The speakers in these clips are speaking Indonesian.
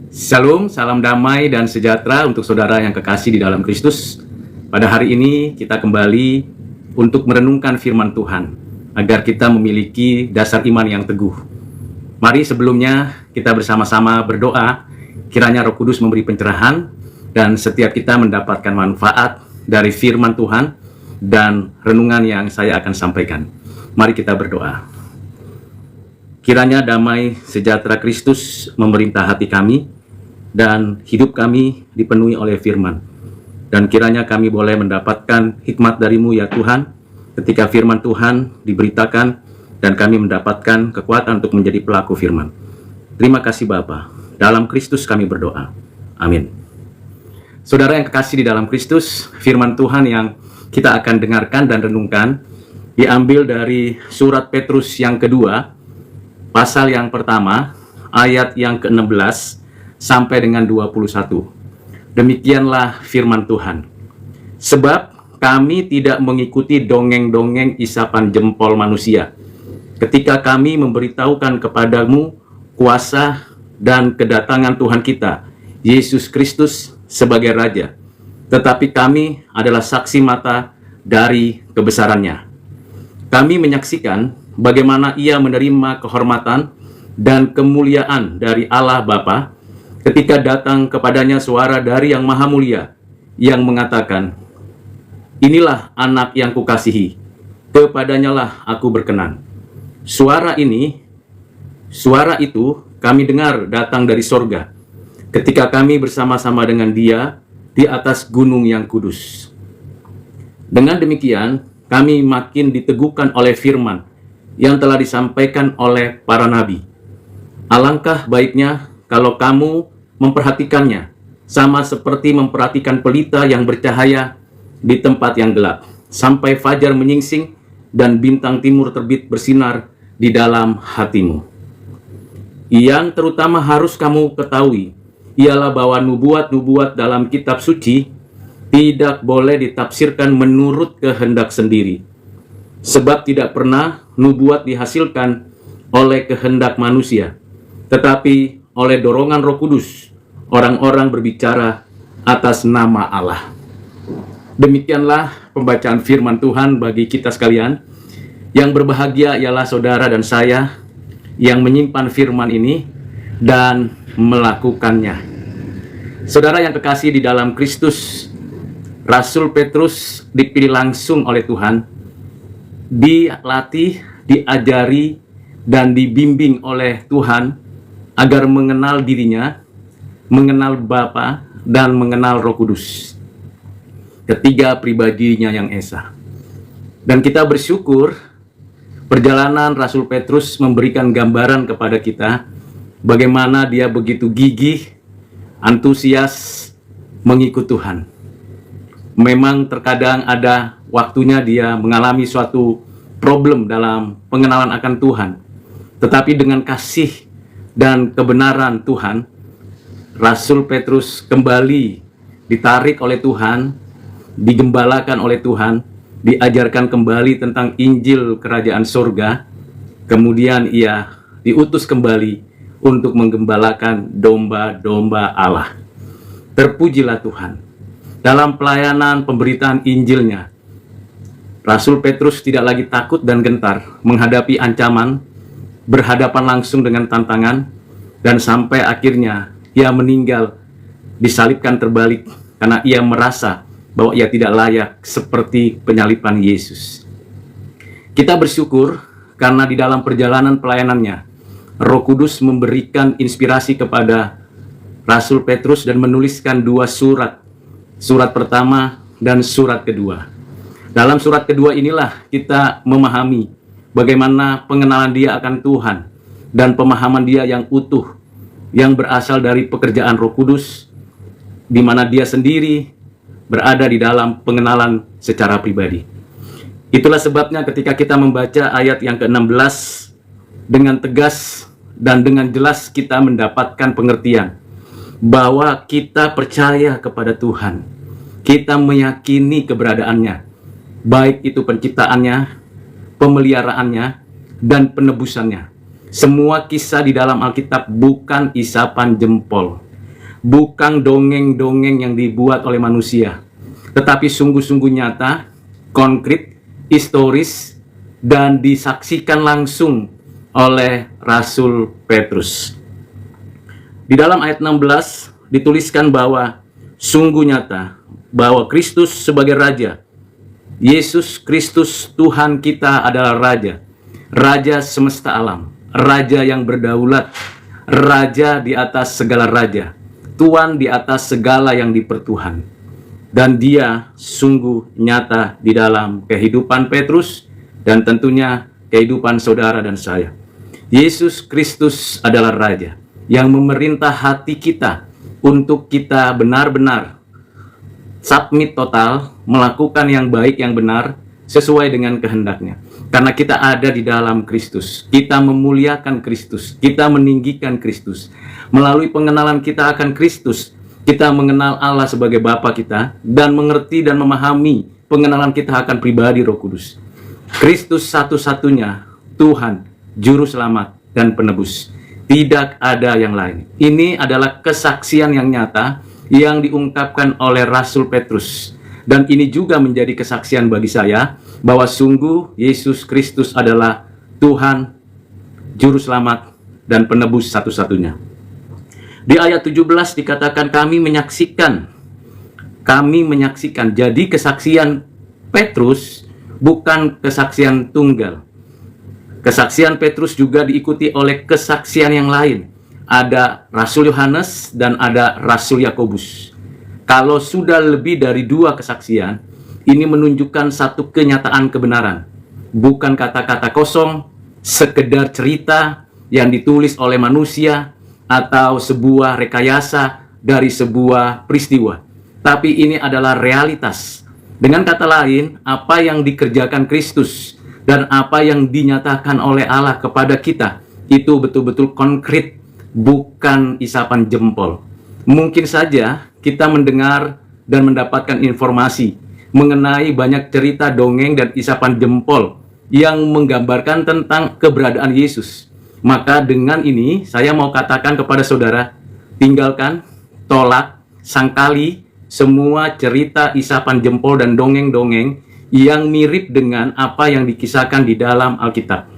Shalom, salam damai dan sejahtera untuk saudara yang kekasih di dalam Kristus. Pada hari ini kita kembali untuk merenungkan firman Tuhan, agar kita memiliki dasar iman yang teguh. Mari sebelumnya kita bersama-sama berdoa, kiranya Roh Kudus memberi pencerahan, dan setiap kita mendapatkan manfaat dari firman Tuhan dan renungan yang saya akan sampaikan. Mari kita berdoa. Kiranya damai sejahtera Kristus memerintah hati kami, dan hidup kami dipenuhi oleh firman. Dan kiranya kami boleh mendapatkan hikmat dari-Mu ya Tuhan, ketika firman Tuhan diberitakan, dan kami mendapatkan kekuatan untuk menjadi pelaku firman. Terima kasih Bapa. Dalam Kristus kami berdoa. Amin. Saudara yang kekasih di dalam Kristus, firman Tuhan yang kita akan dengarkan dan renungkan diambil dari surat Petrus yang kedua, pasal yang pertama, ayat yang ke-16 sampai dengan 21. Demikianlah firman Tuhan. Sebab kami tidak mengikuti dongeng-dongeng isapan jempol manusia, ketika kami memberitahukan kepadamu kuasa dan kedatangan Tuhan kita, Yesus Kristus sebagai Raja. Tetapi kami adalah saksi mata dari kebesarannya. Kami menyaksikan bagaimana Ia menerima kehormatan dan kemuliaan dari Allah Bapa, ketika datang kepadanya suara dari Yang Maha Mulia yang mengatakan, "Inilah anak yang kukasihi, kepadanyalah aku berkenan." Suara itu kami dengar datang dari sorga, ketika kami bersama-sama dengan Dia di atas gunung yang kudus. Dengan demikian, kami makin diteguhkan oleh firman yang telah disampaikan oleh para nabi. Alangkah baiknya kalau kamu memperhatikannya, sama seperti memperhatikan pelita yang bercahaya di tempat yang gelap, sampai fajar menyingsing dan bintang timur terbit bersinar di dalam hatimu. Yang terutama harus kamu ketahui, ialah bahwa nubuat-nubuat dalam kitab suci tidak boleh ditafsirkan menurut kehendak sendiri. Sebab tidak pernah nubuat dihasilkan oleh kehendak manusia, tetapi oleh dorongan Roh Kudus, orang-orang berbicara atas nama Allah. Demikianlah pembacaan firman Tuhan bagi kita sekalian. Yang berbahagia ialah saudara dan saya yang menyimpan firman ini dan melakukannya. Saudara yang kekasih di dalam Kristus, Rasul Petrus dipilih langsung oleh Tuhan, dilatih, diajari, dan dibimbing oleh Tuhan agar mengenal dirinya, mengenal Bapa, dan mengenal Roh Kudus, ketiga pribadinya yang esa. Dan kita bersyukur perjalanan Rasul Petrus memberikan gambaran kepada kita bagaimana dia begitu gigih, antusias mengikut Tuhan. Memang terkadang ada waktunya dia mengalami suatu problem dalam pengenalan akan Tuhan, tetapi dengan kasih dan kebenaran Tuhan, Rasul Petrus kembali ditarik oleh Tuhan, digembalakan oleh Tuhan, diajarkan kembali tentang Injil Kerajaan Surga. Kemudian ia diutus kembali untuk menggembalakan domba-domba Allah. Terpujilah Tuhan. Dalam pelayanan pemberitaan Injilnya, Rasul Petrus tidak lagi takut dan gentar menghadapi ancaman, berhadapan langsung dengan tantangan, dan sampai akhirnya ia meninggal, disalibkan terbalik, karena ia merasa bahwa ia tidak layak seperti penyaliban Yesus. Kita bersyukur karena di dalam perjalanan pelayanannya, Roh Kudus memberikan inspirasi kepada Rasul Petrus dan menuliskan dua surat, surat pertama dan surat kedua. Dalam surat kedua inilah kita memahami bagaimana pengenalan dia akan Tuhan dan pemahaman dia yang utuh, yang berasal dari pekerjaan Roh Kudus, di mana dia sendiri berada di dalam pengenalan secara pribadi. Itulah sebabnya ketika kita membaca ayat yang ke-16, dengan tegas dan dengan jelas kita mendapatkan pengertian bahwa kita percaya kepada Tuhan, kita meyakini keberadaannya, baik itu penciptaannya, pemeliharaannya, dan penebusannya. Semua kisah di dalam Alkitab bukan isapan jempol, bukan dongeng-dongeng yang dibuat oleh manusia, tetapi sungguh-sungguh nyata, konkret, historis, dan disaksikan langsung oleh Rasul Petrus. Di dalam ayat 16 dituliskan bahwa sungguh nyata bahwa Kristus sebagai Raja, Yesus Kristus Tuhan kita adalah Raja, Raja semesta alam, Raja yang berdaulat, Raja di atas segala raja, Tuhan di atas segala yang dipertuhan. Dan dia sungguh nyata di dalam kehidupan Petrus dan tentunya kehidupan saudara dan saya. Yesus Kristus adalah Raja yang memerintah hati kita untuk kita benar-benar submit total, melakukan yang baik, yang benar, sesuai dengan kehendaknya. Karena kita ada di dalam Kristus, kita memuliakan Kristus, kita meninggikan Kristus. Melalui pengenalan kita akan Kristus, kita mengenal Allah sebagai Bapa kita, dan mengerti dan memahami pengenalan kita akan pribadi Roh Kudus. Kristus satu-satunya Tuhan, Juru Selamat, dan Penebus. Tidak ada yang lain. Ini adalah kesaksian yang nyata yang diungkapkan oleh Rasul Petrus. Dan ini juga menjadi kesaksian bagi saya bahwa sungguh Yesus Kristus adalah Tuhan, Juru Selamat, dan Penebus satu-satunya. Di ayat 17 dikatakan kami menyaksikan. Jadi kesaksian Petrus bukan kesaksian tunggal. Kesaksian Petrus juga diikuti oleh kesaksian yang lain. Ada Rasul Yohanes dan ada Rasul Yakobus. Kalau sudah lebih dari 2 kesaksian, ini menunjukkan satu kenyataan kebenaran. Bukan kata-kata kosong, sekedar cerita yang ditulis oleh manusia, atau sebuah rekayasa dari sebuah peristiwa. Tapi ini adalah realitas. Dengan kata lain, apa yang dikerjakan Kristus dan apa yang dinyatakan oleh Allah kepada kita, itu betul-betul konkret, bukan isapan jempol. Mungkin saja kita mendengar dan mendapatkan informasi mengenai banyak cerita dongeng dan isapan jempol yang menggambarkan tentang keberadaan Yesus. Maka dengan ini saya mau katakan kepada saudara, tinggalkan, tolak, sangkali semua cerita isapan jempol dan dongeng-dongeng yang mirip dengan apa yang dikisahkan di dalam Alkitab.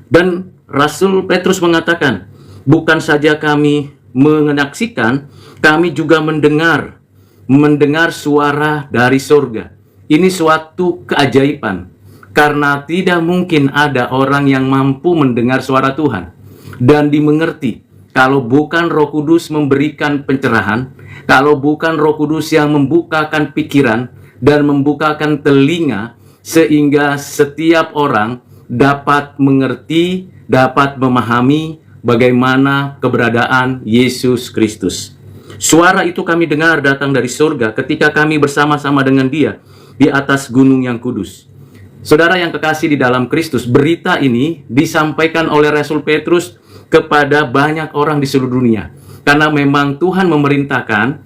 Dan Rasul Petrus mengatakan, bukan saja kami menyaksikan, kami juga mendengar suara dari surga. Ini suatu keajaiban, karena tidak mungkin ada orang yang mampu mendengar suara Tuhan dan dimengerti kalau bukan Roh Kudus memberikan pencerahan, kalau bukan Roh Kudus yang membukakan pikiran dan membukakan telinga, sehingga setiap orang dapat mengerti, dapat memahami bagaimana keberadaan Yesus Kristus. Suara itu kami dengar datang dari surga ketika kami bersama-sama dengan Dia di atas gunung yang kudus. Saudara yang kekasih di dalam Kristus, berita ini disampaikan oleh Rasul Petrus kepada banyak orang di seluruh dunia. Karena memang Tuhan memerintahkan,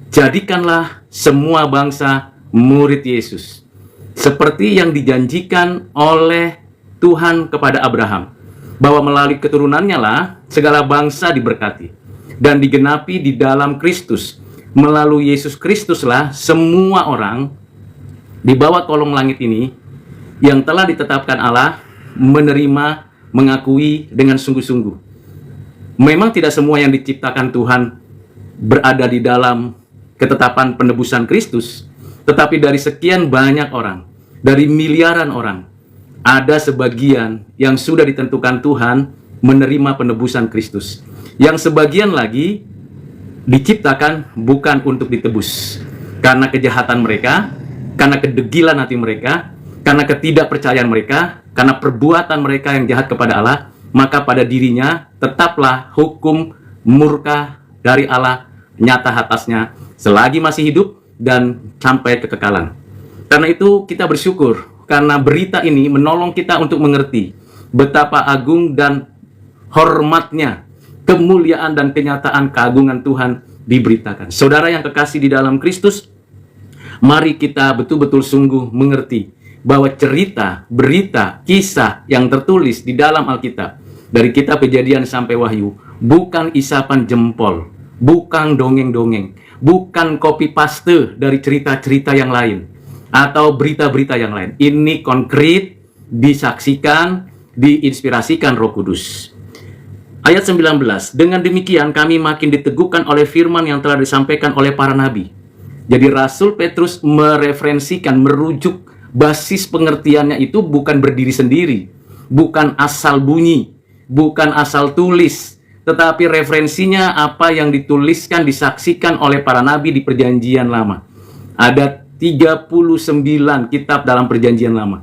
jadikanlah semua bangsa murid Yesus. Seperti yang dijanjikan oleh Tuhan kepada Abraham, bahwa melalui keturunannya lah segala bangsa diberkati. Dan digenapi di dalam Kristus. Melalui Yesus Kristuslah semua orang di bawah kolong langit ini yang telah ditetapkan Allah menerima, mengakui dengan sungguh-sungguh. Memang tidak semua yang diciptakan Tuhan berada di dalam ketetapan penebusan Kristus, tetapi dari sekian banyak orang, dari miliaran orang, ada sebagian yang sudah ditentukan Tuhan menerima penebusan Kristus. Yang sebagian lagi diciptakan bukan untuk ditebus karena kejahatan mereka, karena kedegilan hati mereka, karena ketidakpercayaan mereka, karena perbuatan mereka yang jahat kepada Allah, maka pada dirinya tetaplah hukum murka dari Allah nyata atasnya selagi masih hidup dan sampai kekekalan. Karena itu kita bersyukur karena berita ini menolong kita untuk mengerti betapa agung dan hormatnya, kemuliaan dan kenyataan keagungan Tuhan diberitakan. Saudara yang kekasih di dalam Kristus, mari kita betul-betul sungguh mengerti bahwa cerita, berita, kisah yang tertulis di dalam Alkitab, dari kitab Kejadian sampai Wahyu, bukan isapan jempol, bukan dongeng-dongeng, bukan copy paste dari cerita-cerita yang lain atau berita-berita yang lain. Ini konkret, disaksikan, diinspirasikan Roh Kudus. Ayat 19, dengan demikian kami makin diteguhkan oleh firman yang telah disampaikan oleh para nabi. Jadi Rasul Petrus mereferensikan, merujuk basis pengertiannya itu bukan berdiri sendiri, bukan asal bunyi, bukan asal tulis, tetapi referensinya apa yang dituliskan, disaksikan oleh para nabi di Perjanjian Lama. Ada 39 kitab dalam Perjanjian Lama.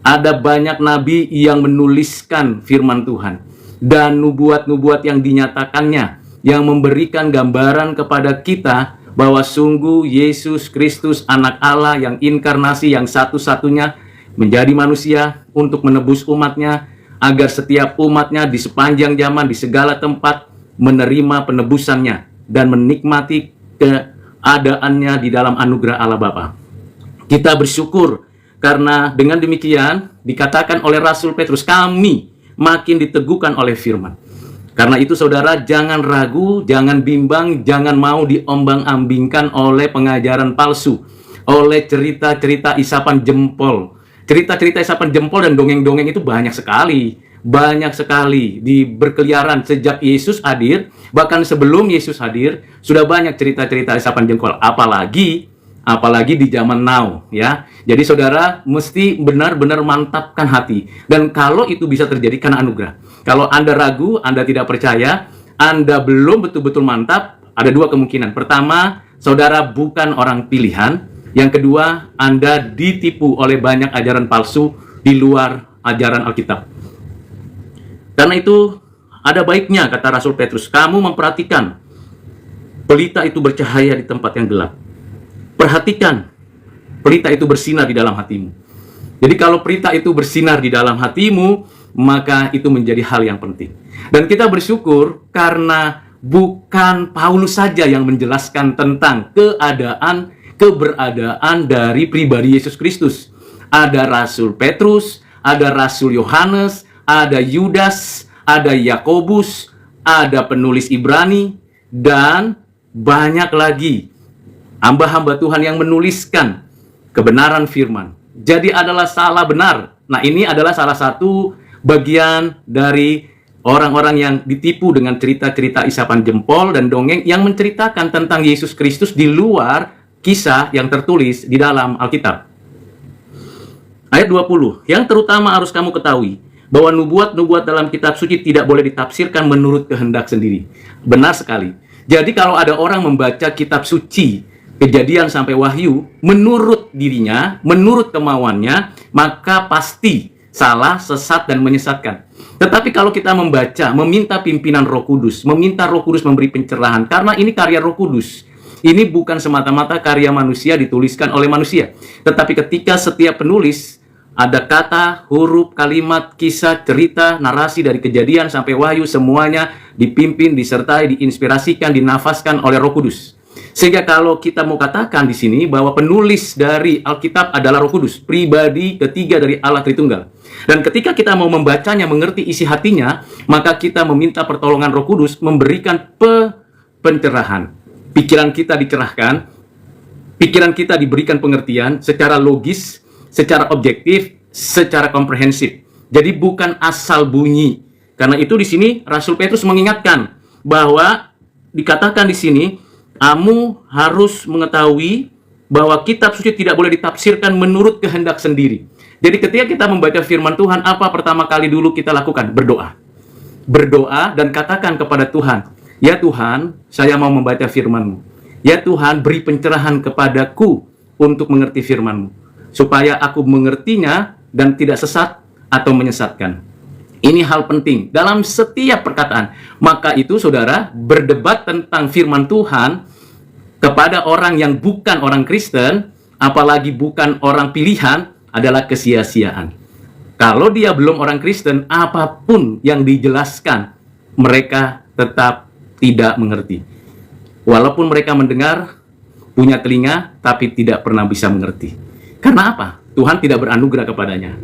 Ada banyak nabi yang menuliskan firman Tuhan dan nubuat-nubuat yang dinyatakannya, yang memberikan gambaran kepada kita bahwa sungguh Yesus Kristus anak Allah yang inkarnasi, yang satu-satunya menjadi manusia untuk menebus umatnya, agar setiap umatnya di sepanjang zaman, di segala tempat menerima penebusannya dan menikmati keadaannya di dalam anugerah Allah Bapa. Kita bersyukur karena dengan demikian dikatakan oleh Rasul Petrus, kami makin diteguhkan oleh firman. Karena itu saudara, jangan ragu, jangan bimbang, jangan mau diombang-ambingkan oleh pengajaran palsu, oleh cerita-cerita isapan jempol. Cerita-cerita isapan jempol dan dongeng-dongeng itu banyak sekali di berkeliaran sejak Yesus hadir. Bahkan sebelum Yesus hadir sudah banyak cerita-cerita isapan jempol, apalagi di zaman now, ya. Jadi saudara mesti benar-benar mantapkan hati. Dan kalau itu bisa terjadi karena anugerah. Kalau Anda ragu, Anda tidak percaya, Anda belum betul-betul mantap, ada dua kemungkinan. Pertama, saudara bukan orang pilihan. Yang kedua, Anda ditipu oleh banyak ajaran palsu di luar ajaran Alkitab. Karena itu, ada baiknya, kata Rasul Petrus, kamu memperhatikan pelita itu bercahaya di tempat yang gelap. Perhatikan, pelita itu bersinar di dalam hatimu. Jadi kalau pelita itu bersinar di dalam hatimu, maka itu menjadi hal yang penting. Dan kita bersyukur karena bukan Paulus saja yang menjelaskan tentang keberadaan dari pribadi Yesus Kristus. Ada Rasul Petrus, ada Rasul Yohanes, ada Yudas, ada Yakobus, ada penulis Ibrani, dan banyak lagi hamba-hamba Tuhan yang menuliskan kebenaran firman. Jadi adalah salah benar. Nah, ini adalah salah satu bagian dari orang-orang yang ditipu dengan cerita-cerita isapan jempol dan dongeng yang menceritakan tentang Yesus Kristus di luar kisah yang tertulis di dalam Alkitab. Ayat 20, yang terutama harus kamu ketahui bahwa nubuat-nubuat dalam kitab suci tidak boleh ditafsirkan menurut kehendak sendiri. Benar sekali. Jadi kalau ada orang membaca kitab suci, Kejadian sampai Wahyu, menurut dirinya, menurut kemauannya, maka pasti salah, sesat, dan menyesatkan. Tetapi kalau kita membaca, meminta pimpinan Roh Kudus, meminta Roh Kudus memberi pencerahan, karena ini karya Roh Kudus. Ini bukan semata-mata karya manusia dituliskan oleh manusia. Tetapi ketika setiap penulis, ada kata, huruf, kalimat, kisah, cerita, narasi dari Kejadian sampai Wahyu, semuanya dipimpin, disertai, diinspirasikan, dinafaskan oleh Roh Kudus. Sehingga kalau kita mau katakan di sini bahwa penulis dari Alkitab adalah Roh Kudus, pribadi ketiga dari Allah Tritunggal. Dan ketika kita mau membacanya, mengerti isi hatinya, maka kita meminta pertolongan Roh Kudus memberikan pencerahan. Pikiran kita dicerahkan, pikiran kita diberikan pengertian secara logis, secara objektif, secara komprehensif. Jadi bukan asal bunyi. Karena itu di sini Rasul Petrus mengingatkan bahwa dikatakan di sini, kamu harus mengetahui bahwa kitab suci tidak boleh ditafsirkan menurut kehendak sendiri. Jadi ketika kita membaca firman Tuhan, apa pertama kali dulu kita lakukan? Berdoa. Berdoa dan katakan kepada Tuhan, ya Tuhan, saya mau membaca firman-Mu. Ya Tuhan, beri pencerahan kepadaku untuk mengerti firman-Mu, supaya aku mengertinya dan tidak sesat atau menyesatkan. Ini hal penting dalam setiap perkataan. Maka itu saudara, berdebat tentang firman Tuhan kepada orang yang bukan orang Kristen, apalagi bukan orang pilihan, adalah kesia-siaan. Kalau dia belum orang Kristen, apapun yang dijelaskan, mereka tetap tidak mengerti. Walaupun mereka mendengar, punya telinga, tapi tidak pernah bisa mengerti. Karena apa? Tuhan tidak beranugerah kepadanya.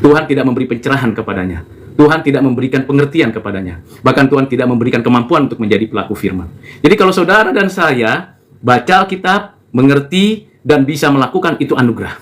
Tuhan tidak memberi pencerahan kepadanya. Tuhan tidak memberikan pengertian kepadanya. Bahkan Tuhan tidak memberikan kemampuan untuk menjadi pelaku firman. Jadi kalau saudara dan saya baca Alkitab, mengerti, dan bisa melakukan, itu anugerah.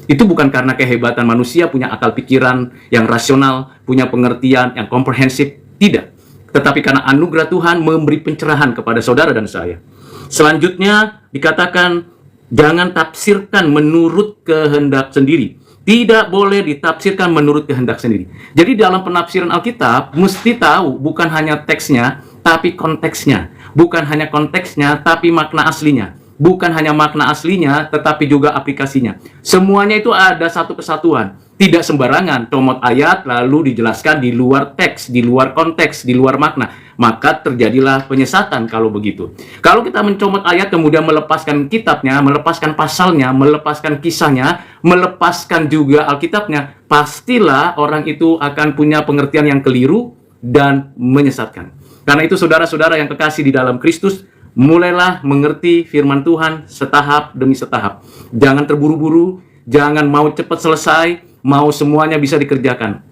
Itu bukan karena kehebatan manusia punya akal pikiran yang rasional, punya pengertian yang komprehensif. Tidak. Tetapi karena anugerah Tuhan memberi pencerahan kepada saudara dan saya. Selanjutnya dikatakan, jangan tafsirkan menurut kehendak sendiri. Tidak boleh ditafsirkan menurut kehendak sendiri. Jadi dalam penafsiran Alkitab, mesti tahu bukan hanya teksnya, tapi konteksnya. Bukan hanya konteksnya, tapi makna aslinya. Bukan hanya makna aslinya, tetapi juga aplikasinya. Semuanya itu ada satu kesatuan. Tidak sembarangan, comot ayat lalu dijelaskan di luar teks, di luar konteks, di luar makna. Maka terjadilah penyesatan kalau begitu. Kalau kita mencomot ayat kemudian melepaskan kitabnya, melepaskan pasalnya, melepaskan kisahnya, melepaskan juga Alkitabnya, pastilah orang itu akan punya pengertian yang keliru dan menyesatkan. Karena itu saudara-saudara yang kekasih di dalam Kristus, mulailah mengerti firman Tuhan setahap demi setahap. Jangan terburu-buru, jangan mau cepat selesai, mau semuanya bisa dikerjakan.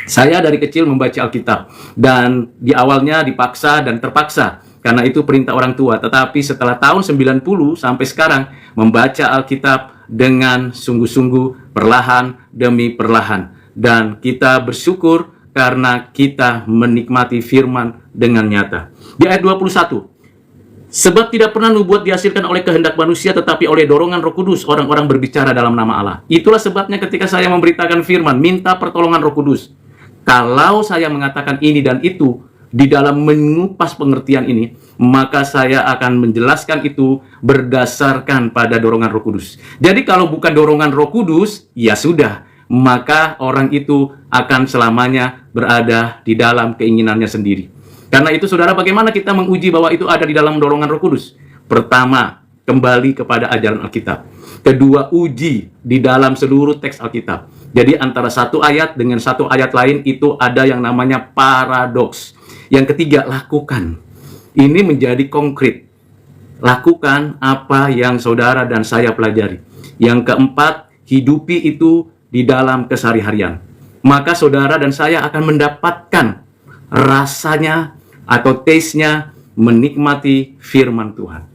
Saya dari kecil membaca Alkitab, dan di awalnya dipaksa dan terpaksa, karena itu perintah orang tua. Tetapi setelah tahun 90 sampai sekarang, membaca Alkitab dengan sungguh-sungguh, perlahan demi perlahan. Dan kita bersyukur karena kita menikmati firman dengan nyata. Di ayat 21, sebab tidak pernah nubuat dihasilkan oleh kehendak manusia, tetapi oleh dorongan Roh Kudus orang-orang berbicara dalam nama Allah. Itulah sebabnya ketika saya memberitakan firman, minta pertolongan Roh Kudus. Kalau saya mengatakan ini dan itu, di dalam mengupas pengertian ini, maka saya akan menjelaskan itu berdasarkan pada dorongan Roh Kudus. Jadi kalau bukan dorongan Roh Kudus, ya sudah, maka orang itu akan selamanya berada di dalam keinginannya sendiri. Karena itu saudara, bagaimana kita menguji bahwa itu ada di dalam dorongan Roh Kudus? Pertama, kembali kepada ajaran Alkitab. Kedua, uji di dalam seluruh teks Alkitab. Jadi antara satu ayat dengan satu ayat lain itu ada yang namanya paradoks. Yang ketiga, lakukan. Ini menjadi konkret. Lakukan apa yang saudara dan saya pelajari. Yang keempat, hidupi itu di dalam keseharian. Maka saudara dan saya akan mendapatkan rasanya atau taste-nya menikmati firman Tuhan.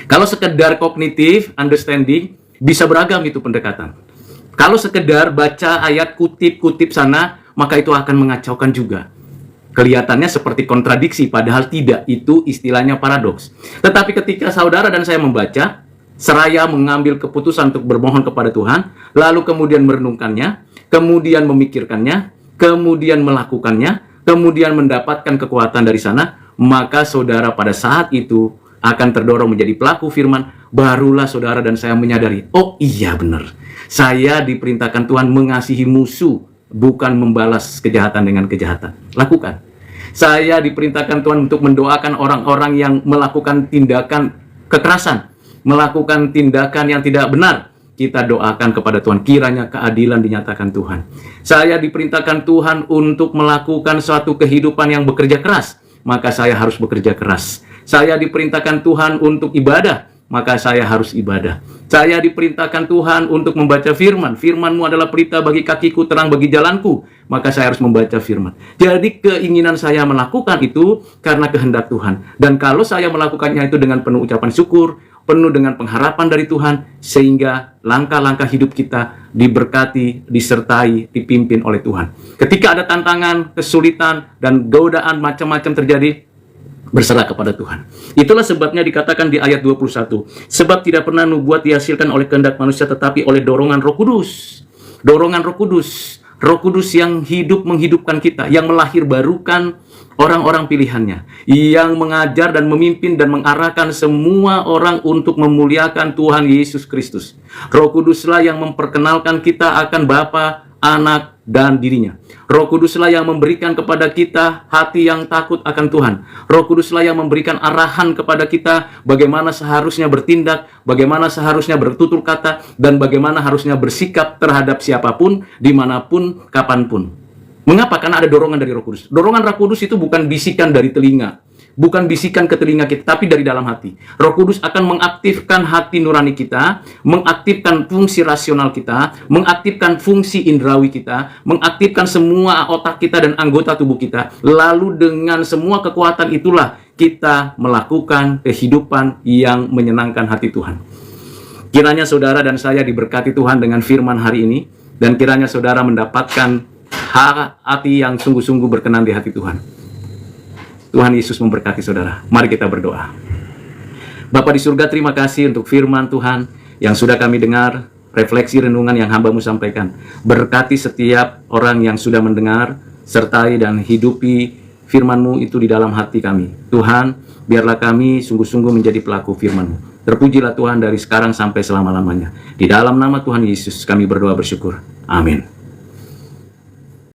Kalau sekedar kognitif, understanding, bisa beragam itu pendekatan. Kalau sekedar baca ayat kutip-kutip sana, maka itu akan mengacaukan juga. Kelihatannya seperti kontradiksi, padahal tidak. Itu istilahnya paradoks. Tetapi ketika saudara dan saya membaca, seraya mengambil keputusan untuk bermohon kepada Tuhan, lalu kemudian merenungkannya, kemudian memikirkannya, kemudian melakukannya, kemudian mendapatkan kekuatan dari sana, maka saudara pada saat itu akan terdorong menjadi pelaku firman. Barulah saudara dan saya menyadari, oh iya benar, saya diperintahkan Tuhan mengasihi musuh, bukan membalas kejahatan dengan kejahatan. Lakukan. Saya diperintahkan Tuhan untuk mendoakan orang-orang yang melakukan tindakan kekerasan, melakukan tindakan yang tidak benar. Kita doakan kepada Tuhan, kiranya keadilan dinyatakan Tuhan. Saya diperintahkan Tuhan untuk melakukan suatu kehidupan yang bekerja keras, maka saya harus bekerja keras. Saya diperintahkan Tuhan untuk ibadah, maka saya harus ibadah. Saya diperintahkan Tuhan untuk membaca firman. Firman-Mu adalah pelita bagi kakiku, terang bagi jalanku, maka saya harus membaca firman. Jadi keinginan saya melakukan itu karena kehendak Tuhan. Dan kalau saya melakukannya itu dengan penuh ucapan syukur, penuh dengan pengharapan dari Tuhan, sehingga langkah-langkah hidup kita diberkati, disertai, dipimpin oleh Tuhan. Ketika ada tantangan, kesulitan, dan godaan macam-macam terjadi, berserah kepada Tuhan. Itulah sebabnya dikatakan di ayat 21, sebab tidak pernah nubuat dihasilkan oleh kehendak manusia, tetapi oleh dorongan Roh Kudus. Dorongan Roh Kudus. Roh Kudus yang hidup menghidupkan kita, yang melahir barukan orang-orang pilihannya, yang mengajar dan memimpin dan mengarahkan semua orang untuk memuliakan Tuhan Yesus Kristus. Roh Kuduslah yang memperkenalkan kita akan Bapa, Anak, dan dirinya. Roh Kuduslah yang memberikan kepada kita hati yang takut akan Tuhan. Roh Kuduslah yang memberikan arahan kepada kita bagaimana seharusnya bertindak, bagaimana seharusnya bertutur kata, dan bagaimana harusnya bersikap terhadap siapapun, dimanapun, kapanpun. Mengapa? Karena ada dorongan dari Roh Kudus. Dorongan Roh Kudus itu bukan bisikan dari telinga, bukan bisikan ke telinga kita, tapi dari dalam hati. Roh Kudus akan mengaktifkan hati nurani kita, mengaktifkan fungsi rasional kita, mengaktifkan fungsi indrawi kita, mengaktifkan semua otak kita dan anggota tubuh kita. Lalu dengan semua kekuatan itulah kita melakukan kehidupan yang menyenangkan hati Tuhan. Kiranya saudara dan saya diberkati Tuhan dengan firman hari ini, dan kiranya saudara mendapatkan hati yang sungguh-sungguh berkenan di hati Tuhan. Tuhan Yesus memberkati saudara. Mari kita berdoa. Bapa di surga, terima kasih untuk firman Tuhan yang sudah kami dengar, refleksi renungan yang hamba-Mu sampaikan. Berkati setiap orang yang sudah mendengar, sertai dan hidupi firman-Mu itu di dalam hati kami. Tuhan, biarlah kami sungguh-sungguh menjadi pelaku firman-Mu. Terpujilah Tuhan dari sekarang sampai selama-lamanya. Di dalam nama Tuhan Yesus kami berdoa bersyukur. Amin.